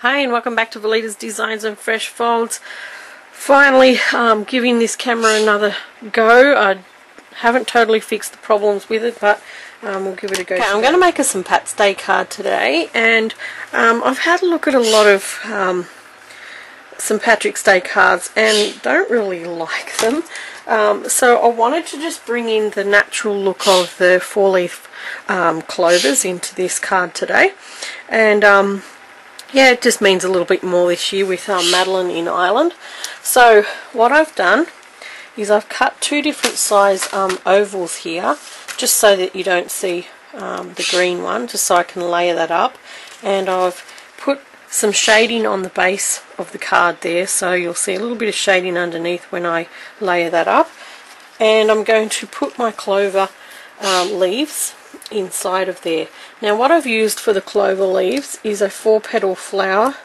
Hi and welcome back to Valita's Designs and Fresh Folds. Finally giving this camera another go. I haven't totally fixed the problems with it, but we'll give it a go. Okay, I'm going to make us some Pat's Day card today, and I've had a look at a lot of St. Patrick's Day cards and don't really like them. So I wanted to just bring in the natural look of the four-leaf clovers into this card today, and yeah, it just means a little bit more this year with Madeline in Ireland. So what I've done is I've cut two different size ovals here, just so that you don't see the green one, just so I can layer that up. And I've put some shading on the base of the card there, so you'll see a little bit of shading underneath when I layer that up. And I'm going to put my clover leaves inside of there. Now what I've used for the clover leaves is a 4-petal flower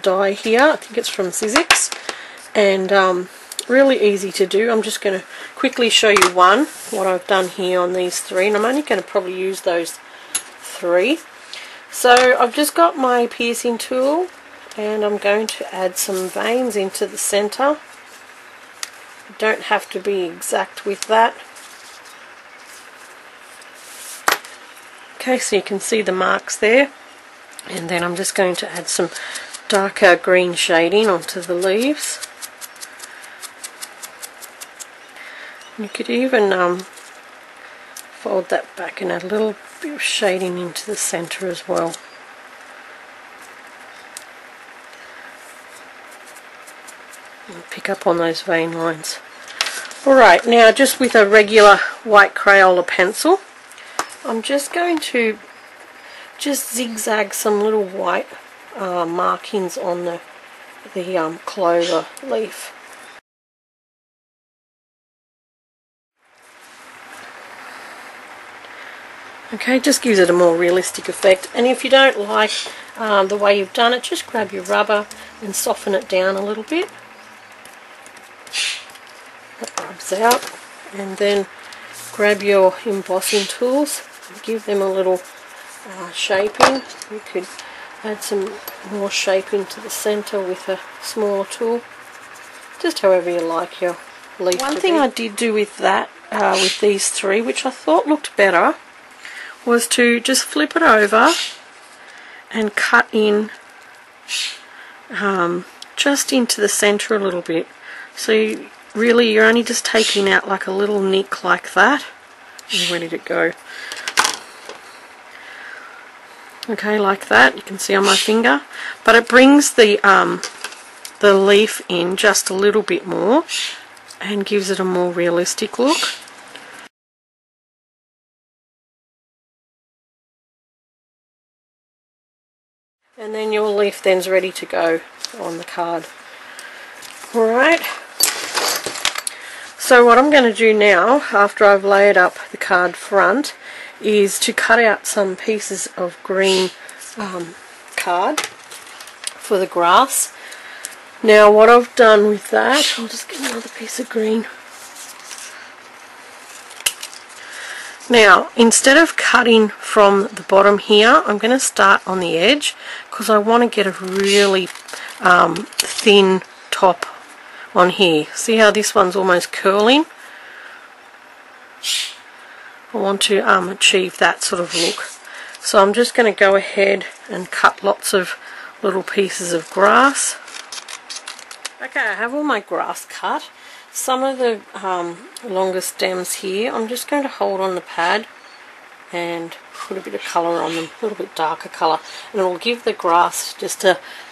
die here. I think it's from Sizzix, and really easy to do. I'm just going to quickly show you what I've done here on these three, and I'm only going to probably use those three. So I've just got my piercing tool and I'm going to add some veins into the center. You don't have to be exact with that. Okay, so you can see the marks there, and then I'm just going to add some darker green shading onto the leaves. You could even fold that back and add a little bit of shading into the center as well. And pick up on those vein lines. Alright, now just with a regular white Crayola pencil, I'm just going to zigzag some little white markings on the clover leaf. Okay, just gives it a more realistic effect. And if you don't like the way you've done it, just grab your rubber and soften it down a little bit. That rubs out, and then grab your embossing tools and give them a little shaping. You could add some more shaping to the center with a smaller tool, just however you like your leaf. One thing I did do with that, with these three, which I thought looked better, was to just flip it over and cut in just into the center a little bit. So you're only just taking out like a little nick like that. And ready to go. Okay, like that. You can see on my finger, but it brings the leaf in just a little bit more and gives it a more realistic look. And then your leaf then's ready to go on the card. Alright. So what I'm going to do now, after I've layered up the card front, is to cut out some pieces of green card for the grass. Now what I've done with that, I'll just get another piece of green. Now, instead of cutting from the bottom here, I'm going to start on the edge because I want to get a really thin top on here. See how this one's almost curling? I want to achieve that sort of look. So I'm just going to go ahead and cut lots of little pieces of grass. Okay, I have all my grass cut. Some of the longer stems here, I'm just going to hold on the pad and put a bit of colour on them, a little bit darker colour, and it will give the grass just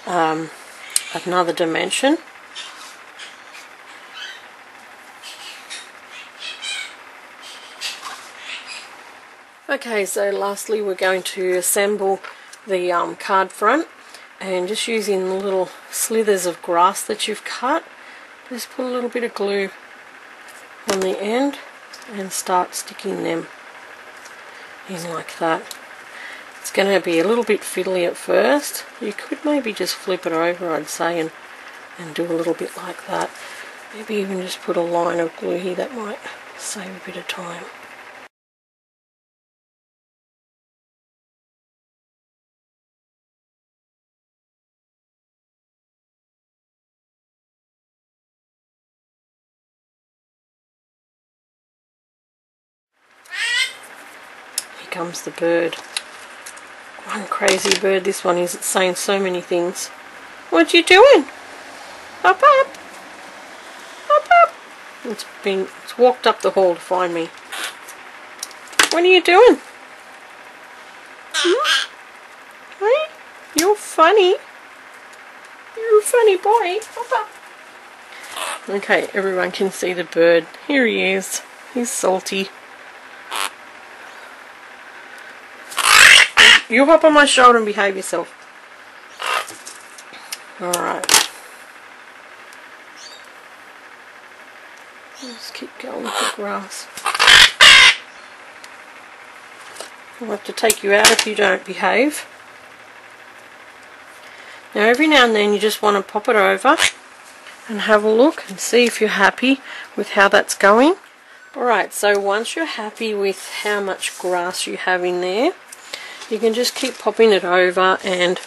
another dimension. Okay, so lastly we're going to assemble the card front, and just using the little slithers of grass that you've cut, just put a little bit of glue on the end and start sticking them in like that. It's going to be a little bit fiddly at first. You could maybe just flip it over, I'd say, and do a little bit like that. Maybe even just put a line of glue here, that might save a bit of time. comes the bird. One crazy bird this one is. It's saying so many things. What you doing? Up, up. Up, up. It's walked up the hall to find me. What are you doing? Hmm? Hey? You're funny. You're a funny boy. Up, up. Okay, everyone can see the bird. Here he is. He's salty. You hop on my shoulder and behave yourself. Alright. Let's keep going with the grass. I'll have to take you out if you don't behave. Now every now and then you just want to pop it over and have a look and see if you're happy with how that's going. Alright, so once you're happy with how much grass you have in there, you can just keep popping it over and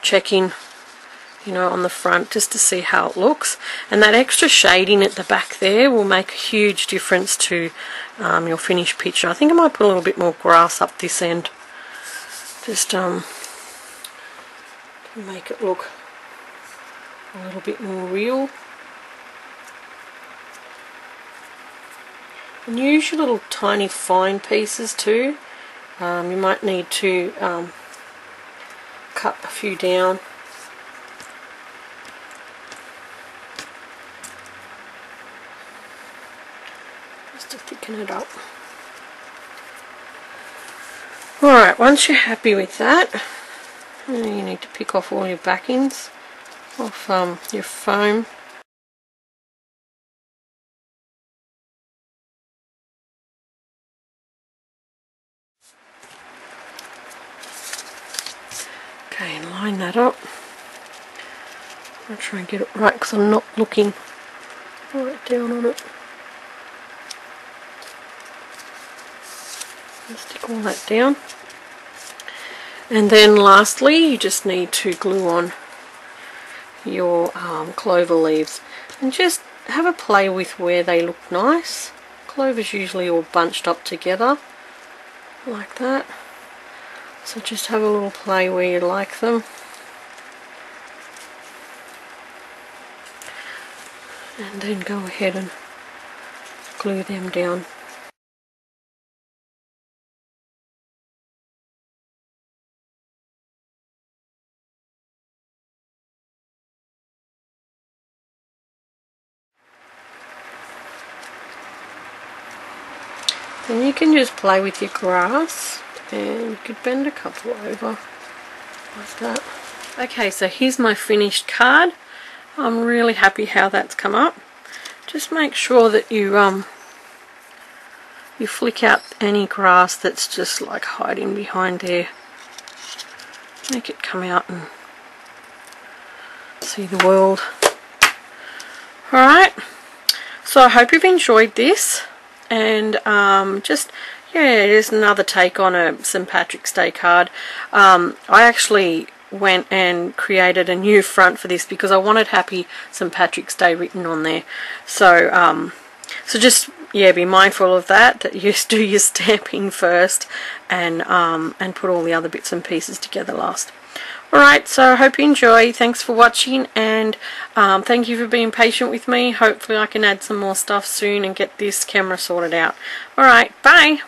checking, you know, on the front just to see how it looks. And that extra shading at the back there will make a huge difference to your finished picture. I think I might put a little bit more grass up this end, just to make it look a little bit more real. And use your little tiny fine pieces too. You might need to cut a few down. Just to thicken it up. Alright, once you're happy with that, you need to pick off all your backings off your foam. Okay, and line that up. I'll try and get it right because I'm not looking right down on it. And stick all that down. And then lastly, you just need to glue on your clover leaves. And just have a play with where they look nice. Clover's usually all bunched up together, like that. So just have a little play where you like them. And then go ahead and glue them down. Then you can just play with your grass. And you could bend a couple over like that. Okay, so here's my finished card. I'm really happy how that's come up. Just make sure that you flick out any grass that's just like hiding behind there. Make it come out and see the world. Alright, so I hope you've enjoyed this, and just yeah, here's another take on a St. Patrick's Day card. I actually went and created a new front for this because I wanted Happy St. Patrick's Day written on there. So so just yeah, be mindful of that you do your stamping first and put all the other bits and pieces together last. Alright, so I hope you enjoy. Thanks for watching, and thank you for being patient with me. Hopefully I can add some more stuff soon and get this camera sorted out. Alright, bye!